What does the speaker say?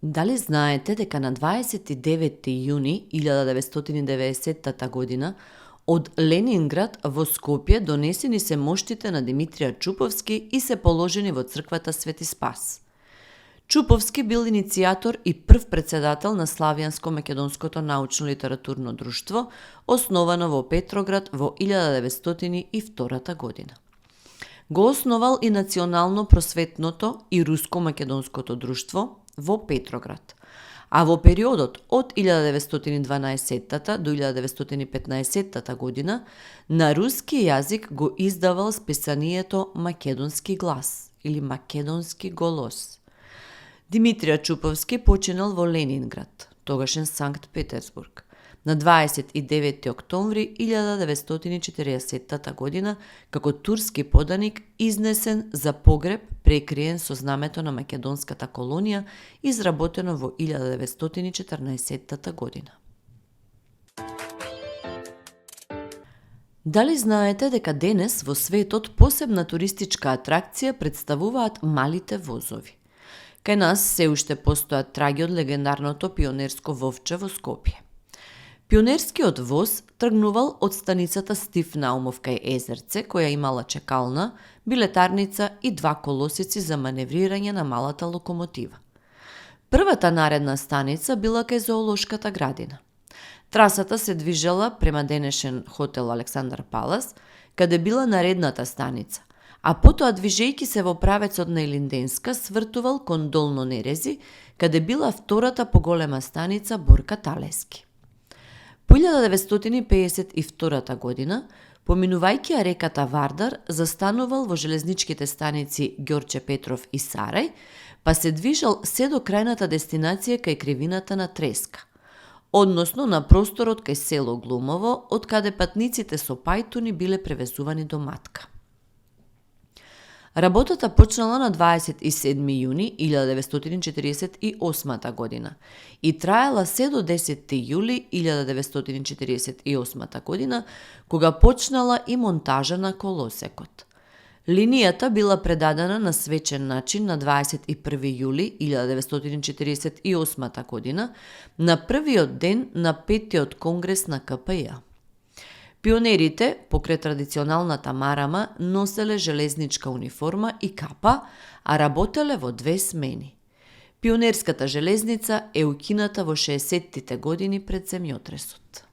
Дали знаете дека на 29 јуни 1990 година од Ленинград во Скопје донесени се моштите на Димитрија Чуповски и се положени во црквата Свети Спас? Чуповски бил иницијатор и прв председател на Славјанско-македонското научно-литературно друштво, основано во Петроград во 1902 година. Го основал и Национално просветното и Руско-македонското друштво во Петроград, а во периодот од 1912 до 1915 година на руски јазик го издавал списанието Македонски глас или Македонски голос. Димитрија Чуповски починал во Ленинград, тогашен Санкт Петерсбург, на 29 октомври 1940 година како турски поданик изнесен за погреб прекриен со знамето на македонската колонија изработено во 1914 година. Дали знаете дека денес во светот посебна туристичка атракција представуваат малите возови? Кај нас се уште постојат траги од легендарното пионерско вовче во Скопје. Пионерскиот воз тргнувал од станицата Стив Наумов кај Езерце, која имала чекална, билетарница и два колосици за маневрирање на малата локомотива. Првата наредна станица била кај зоолошката градина. Трасата се движела према денешен хотел Александар Палас, каде била наредната станица, а потоа движејки се во правецот на Илинденска свртувал кон Долно Нерези, каде била втората поголема станица Борка Талески. По 1952 година, поминувајќи ја реката Вардар, застанувал во железничките станици Ѓорче Петров и Сарај, па се движал се до крајната дестинација кај кривината на Треска, односно на просторот кај село Глумово, од каде патниците со пајтуни биле превезувани до Матка. Работата почнала на 27 јуни 1948 година и траела се до 10 јули 1948 година, кога почнала и монтажа на колосекот. Линијата била предадена на свечен начин на 21 јули 1948 година, на првиот ден на петтиот конгрес на КПЈ. Пионерите, покрај традиционалната марама, носеле железничка униформа и капа, а работеле во две смени. Пионерската железница е укината во 60-тите години пред земјотресот.